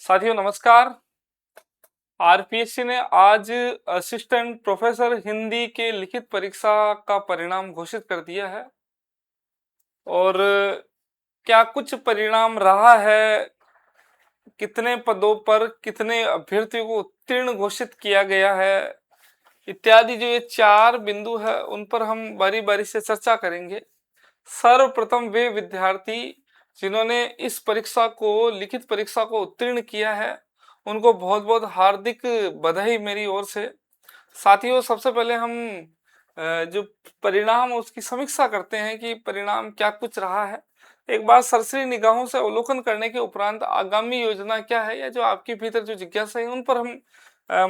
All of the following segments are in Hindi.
साथियों नमस्कार। आरपीएससी ने आज असिस्टेंट प्रोफेसर हिंदी के लिखित परीक्षा का परिणाम घोषित कर दिया है। और क्या कुछ परिणाम रहा है, कितने पदों पर कितने अभ्यर्थियों को उत्तीर्ण घोषित किया गया है, इत्यादि जो ये 4 बिंदु है उन पर हम बारी बारी से चर्चा करेंगे। सर्वप्रथम वे विद्यार्थी जिन्होंने इस परीक्षा को लिखित परीक्षा को उत्तीर्ण किया है उनको बहुत बहुत हार्दिक बधाई मेरी ओर से। साथियों सबसे पहले हम जो परिणाम उसकी समीक्षा करते हैं कि परिणाम क्या कुछ रहा है। एक बार सरसरी निगाहों से अवलोकन करने के उपरांत आगामी योजना क्या है या जो आपके भीतर जो जिज्ञासा है उन पर हम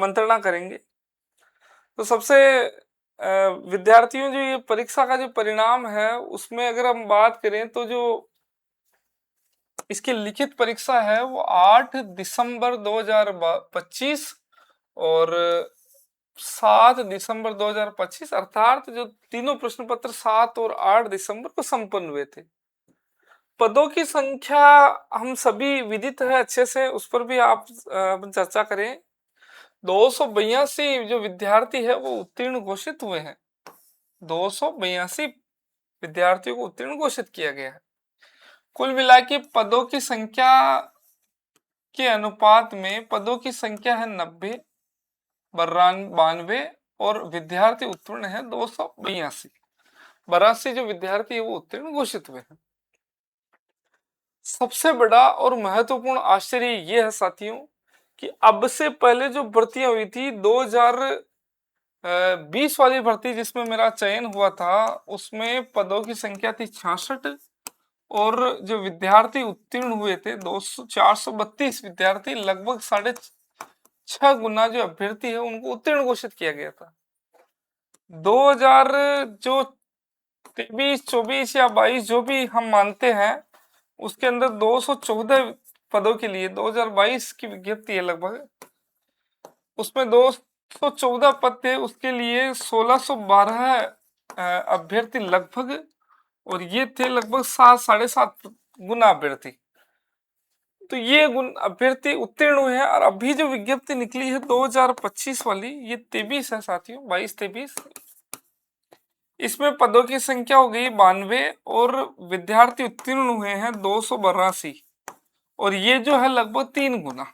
मंत्रणा करेंगे। तो सबसे विद्यार्थियों जो ये परीक्षा का जो परिणाम है उसमें अगर हम बात करें तो जो इसकी लिखित परीक्षा है वो 8 दिसंबर 2025 और 7 दिसंबर 2025 अर्थात जो तीनों प्रश्न पत्र 7 और 8 दिसंबर को संपन्न हुए थे। पदों की संख्या हम सभी विदित है अच्छे से, उस पर भी आप चर्चा करें। 282 जो विद्यार्थी है वो उत्तीर्ण घोषित हुए हैं। 282 विद्यार्थियों को उत्तीर्ण घोषित किया गया है। कुल मिला के पदों की संख्या के अनुपात में पदों की संख्या है 90, 92 और विद्यार्थी उत्तीर्ण है 282। 82 जो विद्यार्थी है वो उत्तीर्ण घोषित हुए हैं। सबसे बड़ा और महत्वपूर्ण आश्चर्य ये है साथियों कि अब से पहले जो भर्तियां हुई थी 2020 वाली भर्ती जिसमें मेरा चयन हुआ था उसमें पदों की संख्या थी 66 और जो विद्यार्थी उत्तीर्ण हुए थे 432 विद्यार्थी, लगभग 6.5 गुना जो अभ्यर्थी है उनको उत्तीर्ण घोषित किया गया था। 2000 जो 23, 24 या 22 जो भी हम मानते हैं उसके अंदर 214 पदों के लिए 2022 की विज्ञप्ति है लगभग, उसमें 214 पद थे, उसके लिए 1612 अभ्यर्थी लगभग, और ये थे लगभग 7.5 गुना अभ्यर्थी। तो ये गुण अभ्यर्थी उत्तीर्ण हुए हैं। और अभी जो विज्ञप्ति निकली है 2025 वाली, ये 23 है साथियों, 22-23, इसमें पदों की संख्या हो गई 92 और विद्यार्थी उत्तीर्ण हुए हैं 282, और ये जो है लगभग 3 गुना।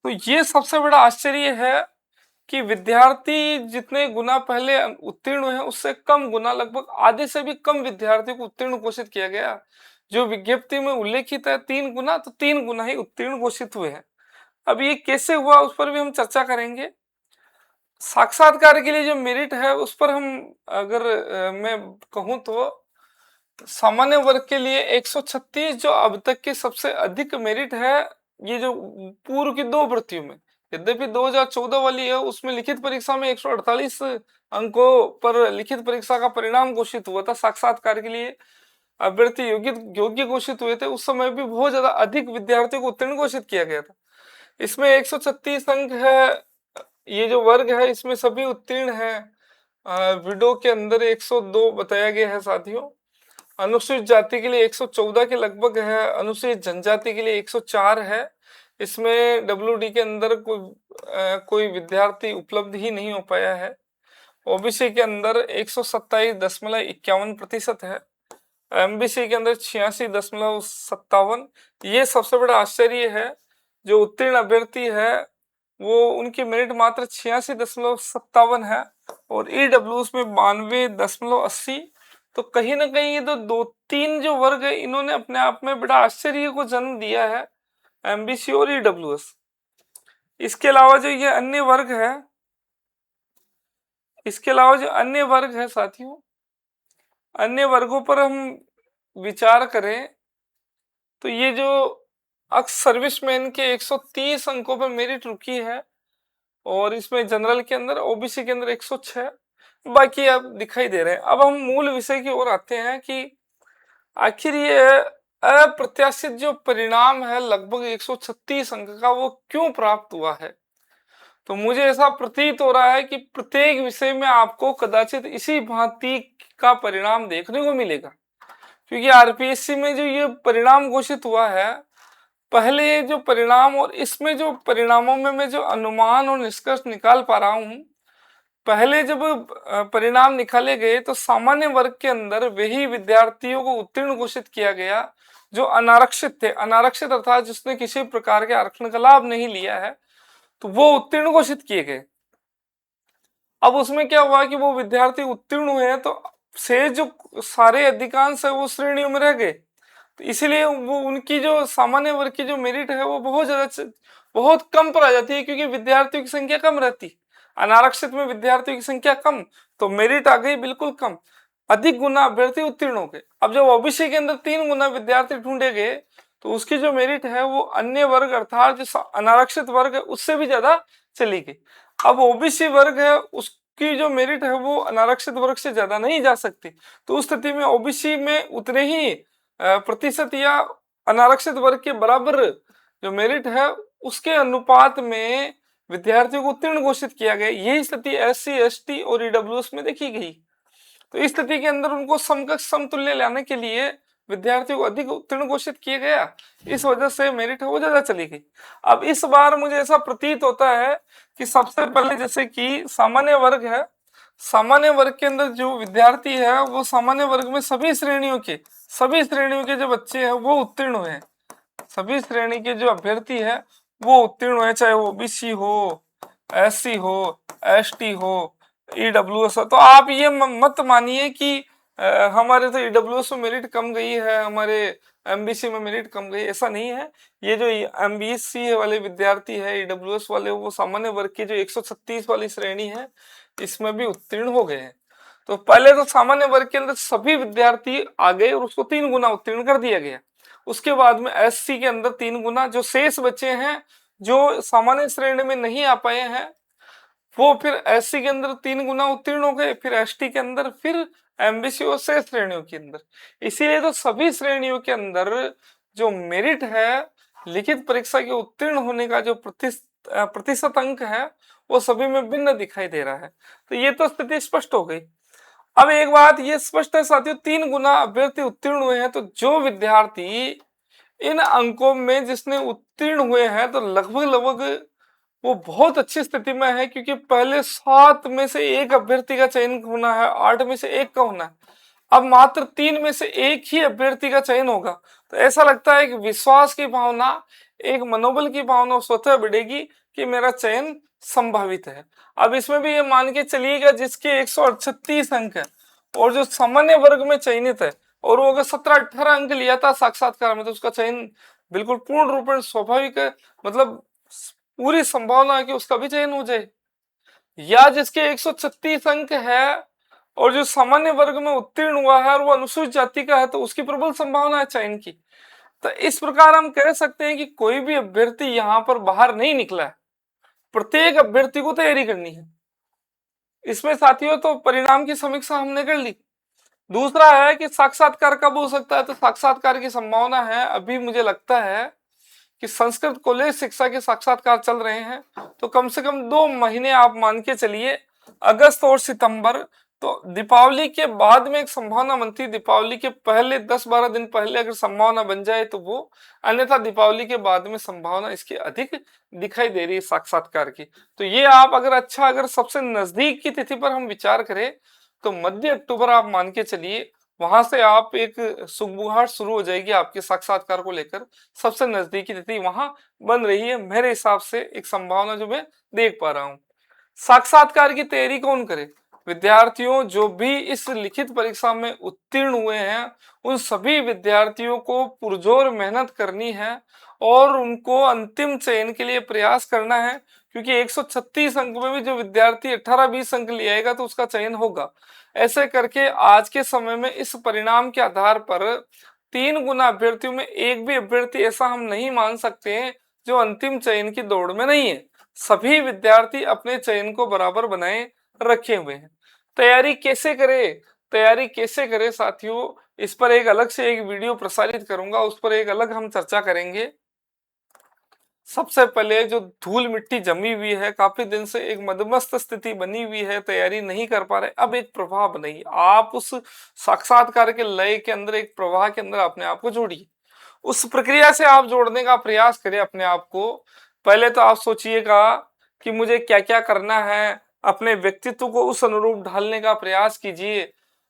तो ये सबसे बड़ा आश्चर्य है कि विद्यार्थी जितने गुना पहले उत्तीर्ण हुए हैं उससे कम गुना, लगभग आधे से भी कम विद्यार्थियों को उत्तीर्ण घोषित किया गया। जो विज्ञप्ति में उल्लेखित है 3 गुना, तो 3 गुना ही उत्तीर्ण घोषित हुए हैं। अब ये कैसे हुआ उस पर भी हम चर्चा करेंगे। साक्षात्कार के लिए जो मेरिट है उस पर हम अगर मैं कहूं तो सामान्य वर्ग के लिए 136 जो अब तक की सबसे अधिक मेरिट है। ये जो पूर्व की 2 भर्तियों में, यद्यपि 2014 वाली है उसमें लिखित परीक्षा में 148 अंकों पर लिखित परीक्षा का परिणाम घोषित हुआ था, साक्षात्कार के लिए अभ्यर्थी योग्य घोषित हुए थे, उस समय भी बहुत ज्यादा अधिक विद्यार्थियों को उत्तीर्ण घोषित किया गया था। इसमें 136 अंक है, ये जो वर्ग है इसमें सभी उत्तीर्ण है। विडो के अंदर 102 बताया गया है साथियों। अनुसूचित जाति के लिए 114 के लगभग है, अनुसूचित जनजाति के लिए 104 है। इसमें डब्ल्यूडी के अंदर कोई विद्यार्थी उपलब्ध ही नहीं हो पाया है। ओबीसी के अंदर 127.51% है, एमबीसी के अंदर 86.57। ये सबसे बड़ा आश्चर्य है, जो उत्तीर्ण अभ्यर्थी है वो उनकी मेरिट मात्र 86.57 है और ईडब्ल्यू में 92.80। तो कहीं ना कहीं ये तो 2-3 जो वर्ग है इन्होंने अपने आप में बड़ा आश्चर्य को जन्म दिया है, एमबीसी और ईडब्ल्यूएस। इसके अलावा जो ये अन्य वर्ग है, इसके अलावा जो अन्य वर्ग है साथियों, अन्य वर्गों पर हम विचार करें तो ये जो अक्स सर्विसमैन के 130 अंकों पर मेरिट रुकी है, और इसमें जनरल के अंदर, ओबीसी के अंदर 106, बाकी अब दिखाई दे रहे हैं। अब हम मूल विषय की ओर आते हैं कि आखिर ये अप्रत्याशित जो परिणाम है लगभग 136 अंक का वो क्यों प्राप्त हुआ है। तो मुझे ऐसा प्रतीत हो रहा है कि प्रत्येक विषय में आपको कदाचित इसी भांति का परिणाम देखने को मिलेगा, क्योंकि आरपीएससी में जो ये परिणाम घोषित हुआ है पहले जो परिणाम और इसमें जो परिणामों में मैं जो अनुमान और निष्कर्ष निकाल पा रहा हूं, पहले जब परिणाम निकाले गए तो सामान्य वर्ग के अंदर वही विद्यार्थियों को उत्तीर्ण घोषित किया गया जो अनारक्षित थे। अनारक्षित अर्थात जिसने किसी प्रकार के आरक्षण का लाभ नहीं लिया है, तो वो उत्तीर्ण घोषित किए गए। अब उसमें क्या हुआ कि वो विद्यार्थी उत्तीर्ण हुए हैं, तो से जो सारे अधिकांश है वो श्रेणियों में रह गए। तो इसीलिए वो उनकी जो सामान्य वर्ग की जो मेरिट है वो बहुत कम पर आ जाती है, क्योंकि विद्यार्थियों की संख्या कम रहती। अनारक्षित में विद्यार्थियों की संख्या कम, तो मेरिट आ गई बिल्कुल कम। अधिक गुना अभ्यर्थी उत्तीर्ण हो गए। अब जब ओबीसी के अंदर 3 गुना विद्यार्थी ढूंढे गए, तो उसकी जो मेरिट है वो अन्य वर्ग अर्थात जो अनारक्षित वर्ग है उससे भी ज्यादा चली गई। अब ओबीसी वर्ग है उसकी जो मेरिट है वो अनारक्षित वर्ग से ज्यादा नहीं जा सकती। तो उस स्थिति में ओबीसी में उतने ही प्रतिशत या अनारक्षित वर्ग के बराबर जो मेरिट है उसके अनुपात में विद्यार्थियों को उत्तीर्ण घोषित किया गया। यही स्थिति एससी, एसटी और ईडब्ल्यूएस में देखी गई। तो इस स्थिति के अंदर उनको समकक्ष समतुल्य लाने के लिए विद्यार्थियों को अधिक उत्तीर्ण घोषित किया गया। इस वजह से मेरिट वो ज्यादा चली गई। अब इस बार मुझे ऐसा प्रतीत होता है कि सबसे पहले जैसे कि सामान्य वर्ग है, सामान्य वर्ग के अंदर जो विद्यार्थी है वो सामान्य वर्ग में सभी श्रेणियों के जो बच्चे हैं वो उत्तीर्ण हुए हैं। सभी श्रेणी के जो अभ्यर्थी है वो उत्तीर्ण हुए, चाहे वो ओबीसी हो, एससी हो, एसटी हो, ईडब्ल्यूएस हो। तो आप ये मत मानिए कि हमारे तो ईडब्ल्यूएस में मेरिट कम गई है, हमारे एमबीसी में मेरिट कम गई, ऐसा नहीं है। ये जो एमबीसी वाले विद्यार्थी है, ईडब्ल्यूएस वाले, वो सामान्य वर्ग की जो 136 वाली श्रेणी है इसमें भी उत्तीर्ण हो गए हैं। तो पहले तो सामान्य वर्ग के अंदर सभी विद्यार्थी आ गए और उसको 3 गुना उत्तीर्ण कर दिया गया। उसके बाद में एससी के अंदर 3 गुना, जो शेष बचे हैं जो सामान्य श्रेणी में नहीं आ पाए हैं वो फिर एससी के अंदर 3 गुना उत्तीर्ण हो गए, फिर एसटी के अंदर, फिर एमबीसी और शेष श्रेणियों के अंदर। इसीलिए तो सभी श्रेणियों के अंदर जो मेरिट है, लिखित परीक्षा के उत्तीर्ण होने का जो प्रतिशत अंक है वो सभी में भिन्न दिखाई दे रहा है। तो ये तो स्थिति स्पष्ट हो गई। अब एक बात ये स्पष्ट है साथियों, 3 गुना अभ्यर्थी उत्तीर्ण हुए हैं, तो जो विद्यार्थी इन अंकों में जिसने उत्तीर्ण हुए हैं तो लगभग वो बहुत अच्छी स्थिति में है, क्योंकि पहले 7 में से एक अभ्यर्थी का चयन होना है, 8 में से एक का होना है। अब मात्र 3 में से एक ही अभ्यर्थी का चयन होगा। तो ऐसा लगता है कि विश्वास की भावना, एक मनोबल की भावना स्वतः बढ़ेगी कि मेरा चयन संभावित है। अब इसमें भी ये मान के चलिएगा जिसके 138 अंक है और जो सामान्य वर्ग में चयनित है और वो अगर 17-18 अंक लिया था साक्षात्कार में, तो उसका चयन बिल्कुल पूर्ण रूप में स्वाभाविक है। मतलब पूरी संभावना है कि उसका भी चयन हो जाए। या जिसके 136 अंक है और जो सामान्य वर्ग में उत्तीर्ण हुआ है और वो अनुसूचित जाति का है, तो उसकी प्रबल संभावना है चयन की। तो इस प्रकार हम कह सकते हैं कि कोई भी अभ्यर्थी यहाँ पर बाहर नहीं निकला है, प्रत्येक अभ्यर्थी को तैयारी करनी है। इसमें साथियों तो परिणाम की समीक्षा हमने कर ली। दूसरा है कि साक्षात्कार कब हो सकता है, तो साक्षात्कार की संभावना है, अभी मुझे लगता है कि संस्कृत कॉलेज शिक्षा के साक्षात्कार चल रहे हैं, तो कम से कम 2 महीने आप मान के चलिए, अगस्त और सितंबर। तो दीपावली के बाद में एक संभावना बनती है, दीपावली के पहले 10-12 दिन पहले अगर संभावना बन जाए तो वो, अन्यथा दीपावली के बाद में संभावना इसकी अधिक दिखाई दे रही है साक्षात्कार की। तो ये आप अगर सबसे नजदीक की तिथि पर हम विचार करें तो मध्य अक्टूबर आप मान के चलिए, वहां से आप एक सुगबुगाहट शुरू हो जाएगी आपके साक्षात्कार को लेकर। सबसे नजदीकी तिथि वहां बन रही है मेरे हिसाब से, एक संभावना जो मैं देख पा रहा हूं। साक्षात्कार की तैयारी कौन करे? विद्यार्थियों जो भी इस लिखित परीक्षा में उत्तीर्ण हुए हैं उन सभी विद्यार्थियों को पुरजोर मेहनत करनी है और उनको अंतिम चयन के लिए प्रयास करना है, क्योंकि 136 अंक में भी जो विद्यार्थी 18-20 अंक ले आएगा तो उसका चयन होगा। ऐसे करके आज के समय में इस परिणाम के आधार पर 3 गुना अभ्यर्थियों में एक भी अभ्यर्थी ऐसा हम नहीं मान सकते हैं जो अंतिम चयन की दौड़ में नहीं है। सभी विद्यार्थी अपने चयन को बराबर बनाए रखे हुए हैं। तैयारी कैसे करे साथियों, इस पर एक अलग से एक वीडियो प्रसारित करूंगा, उस पर एक अलग हम चर्चा करेंगे। सबसे पहले जो धूल मिट्टी जमी हुई है, काफी दिन से एक मदमस्त स्थिति बनी हुई है, तैयारी नहीं कर पा रहे, अब एक प्रवाह बनाइए। आप उस साक्षात्कार के लय के अंदर, एक प्रवाह के अंदर अपने आप को जोड़िए उस प्रक्रिया से आप जोड़ने का प्रयास करें अपने आप को। पहले तो आप सोचिएगा कि मुझे क्या क्या करना है, अपने व्यक्तित्व को उस अनुरूप ढालने का प्रयास कीजिए।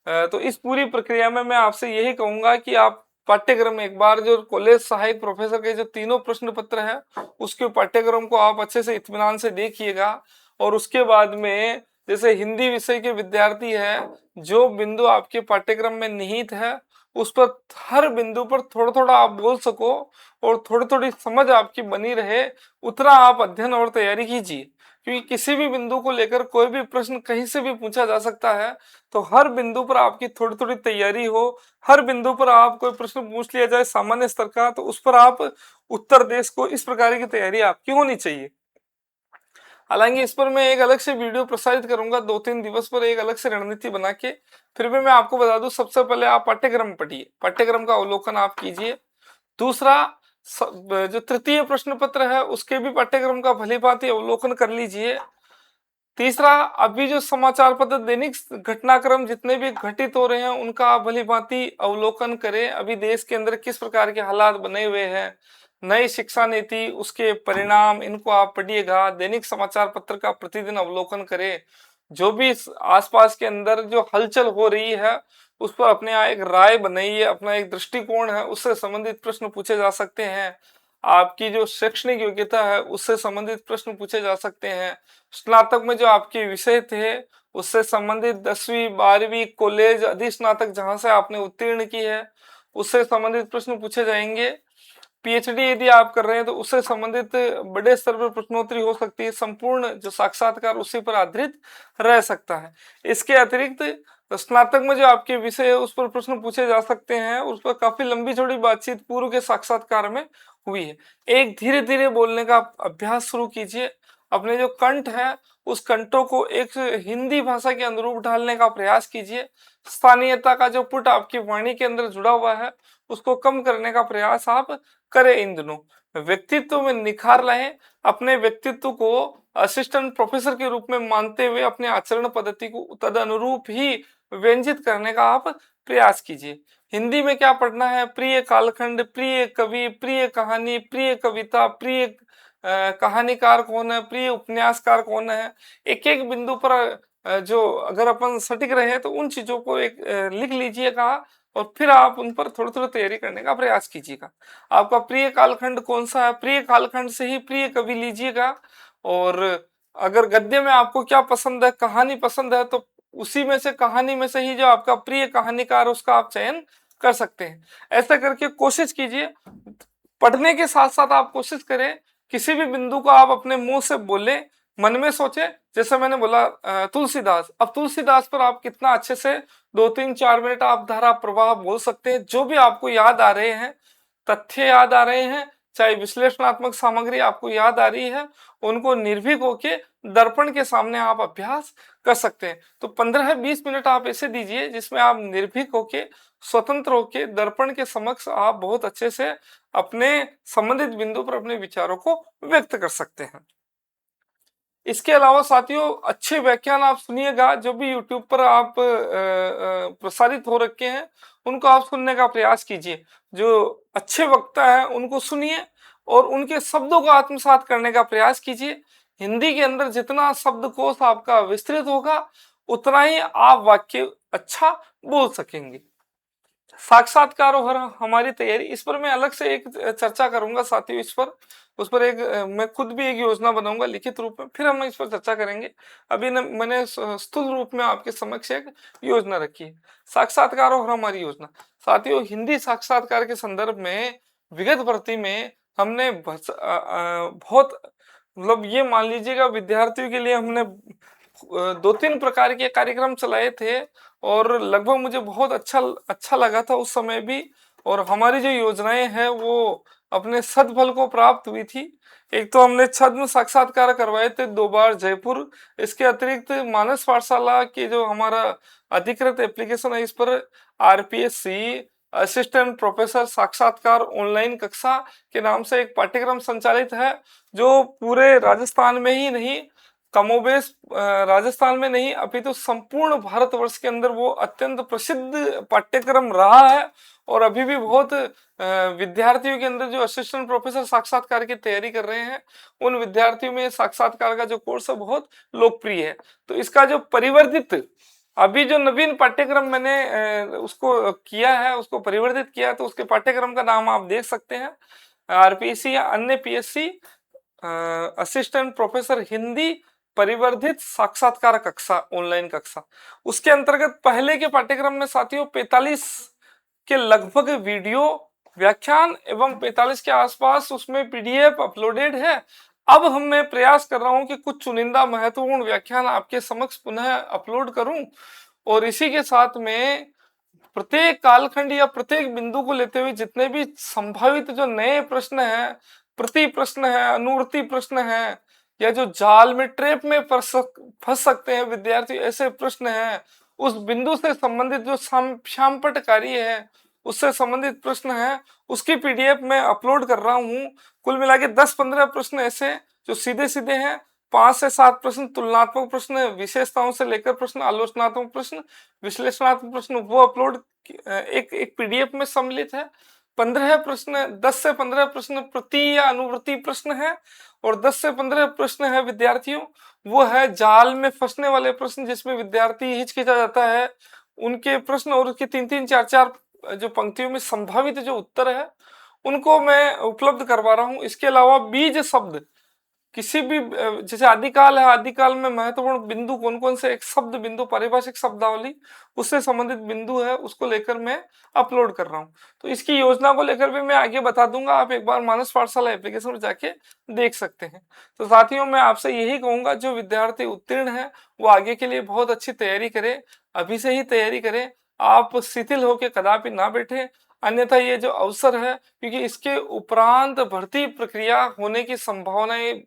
तो इस पूरी प्रक्रिया में मैं आपसे यही कहूंगा कि आप पाठ्यक्रम एक बार जो कॉलेज सहायक प्रोफेसर के जो तीनों प्रश्न पत्र है उसके पाठ्यक्रम को आप अच्छे से इत्मीनान से देखिएगा। और उसके बाद में जैसे हिंदी विषय के विद्यार्थी है, जो बिंदु आपके पाठ्यक्रम में निहित है उस पर हर बिंदु पर थोड़ा थोड़ा आप बोल सको और थोड़ी थोड़ी समझ आपकी बनी रहे, उतना आप अध्ययन और तैयारी कीजिए। क्योंकि किसी भी बिंदु को लेकर कोई भी प्रश्न कहीं से भी पूछा जा सकता है, तो हर बिंदु पर आपकी थोड़ी थोड़ी तैयारी हो, हर बिंदु पर आप कोई प्रश्न पूछ लिया जाए सामान्य स्तर का तो उस पर आप उत्तर दे सको, इस प्रकार की तैयारी आपकी होनी चाहिए। हालांकि इस पर मैं एक अलग से वीडियो प्रसारित करूंगा 2-3 दिवस पर, एक अलग से रणनीति बना के। फिर भी मैं आपको बता दूं, सबसे पहले आप पाठ्यक्रम पढ़िए, पाठ्यक्रम का अवलोकन आप कीजिए। दूसरा, जो तृतीय प्रश्न पत्र है उसके भी पाठ्यक्रम का भली भांति अवलोकन कर लीजिए। तीसरा, अभी जो समाचार पत्र दैनिक घटनाक्रम जितने भी घटित हो रहे हैं उनका आप भली भांति अवलोकन करें। अभी देश के अंदर किस प्रकार के हालात बने हुए हैं, नई शिक्षा नीति उसके परिणाम, इनको आप पढ़िएगा। दैनिक समाचार पत्र का प्रतिदिन अवलोकन करें। जो भी आसपास के अंदर जो हलचल हो रही है उस पर अपने यहाँ एक राय बनाइए, अपना एक दृष्टिकोण है उससे संबंधित प्रश्न पूछे जा सकते हैं। आपकी जो शैक्षणिक योग्यता है उससे संबंधित प्रश्न पूछे जा सकते हैं। स्नातक में जो आपके विषय थे उससे संबंधित 10वीं 12वीं कॉलेज अधिस्नातक जहां से आपने उत्तीर्ण की है उससे संबंधित प्रश्न पूछे जाएंगे। पीएचडी यदि आप कर रहे हैं तो उससे संबंधित बड़े स्तर पर प्रश्नोत्तरी हो सकती है। संपूर्ण जो साक्षात्कार उसी पर आधारित रह सकता है। इसके अतिरिक्त स्नातक में जो आपके विषय है उस पर प्रश्न पूछे जा सकते हैं, उस पर काफी लंबी चौड़ी बातचीत पूर्व के साक्षात्कार में हुई है। एक धीरे धीरे बोलने का अभ्यास शुरू कीजिए। अपने जो कंठ है उस कंठों को एक हिंदी भाषा के अनुरूप ढालने का प्रयास कीजिए। स्थानीयता का जो पुट आपकी वाणी के अंदर जुड़ा हुआ है उसको कम करने का प्रयास आप करें। इन दिनों व्यक्तित्व में निखार लाएं, अपने व्यक्तित्व को असिस्टेंट प्रोफेसर के रूप में मानते हुए अपने आचरण पद्धति को तद अनुरूप ही व्यंजित करने का आप प्रयास कीजिए। हिंदी में क्या पढ़ना है, प्रिय कालखंड, प्रिय कवि, प्रिय कहानी, प्रिय कविता, प्रिय कहानीकार कौन है, प्रिय उपन्यासकार कौन है, एक एक बिंदु पर जो अगर अपन सटीक रहे तो उन चीजों को एक लिख लीजिएगा और फिर आप उन पर थोड़ी थोड़ी तैयारी करने का प्रयास कीजिएगा। आपका प्रिय कालखंड कौन सा है, प्रिय कालखंड से ही प्रिय कवि लीजिएगा। और अगर गद्य में आपको क्या पसंद है, कहानी पसंद है, तो उसी में से कहानी में से ही जो आपका प्रिय कहानीकार उसका आप चयन कर सकते हैं। ऐसा करके कोशिश कीजिए। पढ़ने के साथ साथ आप कोशिश करें किसी भी बिंदु को आप अपने मुंह से बोले, मन में सोचे। जैसे मैंने बोला तुलसीदास, अब तुलसीदास पर आप कितना अच्छे से 2-3-4 मिनट आप धारा प्रवाह बोल सकते हैं। जो भी आपको याद आ रहे हैं, तथ्य याद आ रहे हैं, चाहे विश्लेषणात्मक सामग्री आपको याद आ रही है, उनको निर्भीक होके दर्पण के सामने आप अभ्यास कर सकते हैं। तो 15-20 मिनट आप ऐसे दीजिए जिसमें आप निर्भीक होके, स्वतंत्र होके दर्पण के समक्ष आप बहुत अच्छे से अपने संबंधित बिंदु पर अपने विचारों को व्यक्त कर सकते हैं। इसके अलावा साथियों, अच्छे व्याख्यान आप सुनिएगा। जो भी YouTube पर आप प्रसारित हो रखे हैं उनको आप सुनने का प्रयास कीजिए। जो अच्छे वक्ता है उनको सुनिए और उनके शब्दों को आत्मसात करने का प्रयास कीजिए। हिंदी के अंदर जितना शब्दकोश आपका विस्तृत होगा उतना ही आप वाक्य अच्छा बोल सकेंगे। साक्षात्कार और हमारी तैयारी, इस पर मैं अलग से एक चर्चा करूंगा साथियों। इस पर उस पर एक मैं खुद भी एक योजना बनाऊंगा लिखित रूप में, फिर हम इस पर चर्चा करेंगे। अभी मैंने स्थूल रूप में आपके समक्ष एक योजना रखी है, साक्षात्कार और हमारी योजना। साथियों, हिंदी साक्षात्कार के संदर्भ में विगत भर्ती में हमने बहुत मतलब ये मान लीजिएगा विद्यार्थियों के लिए हमने 2-3 प्रकार के कार्यक्रम चलाए थे और लगभग मुझे बहुत अच्छा लगा था उस समय भी। और हमारी जो योजनाएं हैं वो अपने सदफल को प्राप्त हुई थी। एक तो हमने छद्म साक्षात्कार करवाए थे 2 बार जयपुर। इसके अतिरिक्त मानस पाठशाला के जो हमारा अधिकृत एप्लीकेशन है इस पर आरपीएससी असिस्टेंट प्रोफेसर साक्षात्कार ऑनलाइन कक्षा के नाम से एक पाठ्यक्रम संचालित है, जो पूरे राजस्थान में ही नहीं कमोबेश राजस्थान में नहीं अपितु संपूर्ण भारतवर्ष के अंदर वो अत्यंत प्रसिद्ध पाठ्यक्रम रहा है और अभी भी बहुत विद्यार्थियों के अंदर जो असिस्टेंट प्रोफेसर साक्षात्कार की तैयारी कर रहे हैं उन विद्यार्थियों में साक्षात्कार का जो कोर्स है बहुत लोकप्रिय है। तो इसका जो परिवर्तित अभी जो नवीन पाठ्यक्रम मैंने उसको किया है, उसको परिवर्तित किया है, तो उसके पाठ्यक्रम का नाम आप देख सकते हैं, आरपीएससी या अन्य पीएससी असिस्टेंट प्रोफेसर हिंदी परिवर्धित साक्षात्कार कक्षा, ऑनलाइन कक्षा। उसके अंतर्गत पहले के पाठ्यक्रम में साथियों 45 के लगभग वीडियो व्याख्यान एवं 45 के आसपास उसमें पीडीएफ अपलोडेड है। अब मैं प्रयास कर रहा हूं कि कुछ चुनिंदा महत्वपूर्ण व्याख्यान आपके समक्ष पुनः अपलोड करूं और इसी के साथ में प्रत्येक कालखंड या प्रत्येक बिंदु को लेते हुए जितने भी संभावित जो नए प्रश्न है, प्रति प्रश्न है, अनुवर्ती प्रश्न है, या जो जाल में ट्रैप में फंस सकते हैं विद्यार्थी, ऐसे प्रश्न हैं, उस बिंदु से संबंधित जो श्यामपट्ट कार्य है उससे संबंधित प्रश्न है, उसकी पीडीएफ में अपलोड कर रहा हूं। कुल मिला के 10-15 प्रश्न ऐसे जो सीधे सीधे हैं, 5 से 7 प्रश्न तुलनात्मक प्रश्न, विशेषताओं से लेकर प्रश्न, आलोचनात्मक प्रश्न, विश्लेषणात्मक प्रश्न, वो अपलोड एक पीडीएफ में सम्मिलित है। 15 प्रश्न, 10 से 15 प्रश्न प्रति या अनुवर्ती प्रश्न है और 10 से 15 प्रश्न है विद्यार्थियों वो है जाल में फंसने वाले प्रश्न, जिसमें विद्यार्थी हिचकिचा जाता है, उनके प्रश्न और उसके 3-3, 4-4 जो पंक्तियों में संभावित जो उत्तर है उनको मैं उपलब्ध करवा रहा हूं। इसके अलावा बीज शब्द किसी भी जैसे आदिकाल है, आदिकाल में महत्वपूर्ण बिंदु कौन कौन से, एक शब्द बिंदु, पारिभाषिक शब्दावली, उससे संबंधित बिंदु है, उसको लेकर मैं अपलोड कर रहा हूं। तो इसकी योजना को लेकर भी मैं आगे बता दूंगा, आप एक बार मानस पाठशाला एप्लीकेशन पर जाके देख सकते हैं। तो साथियों मैं आपसे यही कहूंगा, जो विद्यार्थी उत्तीर्ण है वो आगे के लिए बहुत अच्छी तैयारी करे, अभी से ही तैयारी करें, आप शिथिल होकर कदापि ना बैठे, अन्यथा ये जो अवसर है, क्योंकि इसके उपरांत भर्ती प्रक्रिया होने की संभावनाएं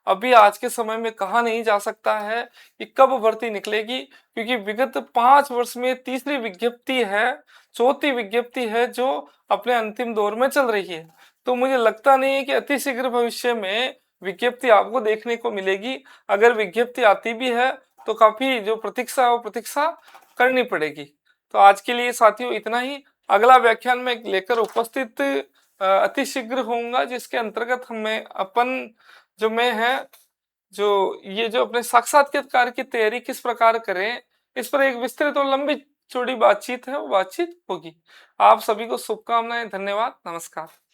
अभी आज के समय में कहा नहीं जा सकता है कि कब भर्ती निकलेगी, क्योंकि विगत 5 वर्ष में तीसरी विज्ञप्ति है, चौथी विज्ञप्ति है जो अपने अंतिम दौर में चल रही है। तो मुझे लगता नहीं है कि अतिशीघ्र भविष्य में विज्ञप्ति आपको देखने को मिलेगी। अगर विज्ञप्ति आती भी है तो काफी जो प्रतीक्षा है वो प्रतीक्षा करनी पड़ेगी। तो आज के लिए साथियों इतना ही। अगला व्याख्यान में लेकर उपस्थित अतिशीघ्र होऊंगा, जिसके अंतर्गत हमें अपन जो मैं है जो ये जो अपने साक्षात्कार की तैयारी किस प्रकार करें, इस पर एक विस्तृत और लंबी चौड़ी बातचीत है, वो बातचीत होगी। आप सभी को शुभकामनाएं, धन्यवाद, नमस्कार।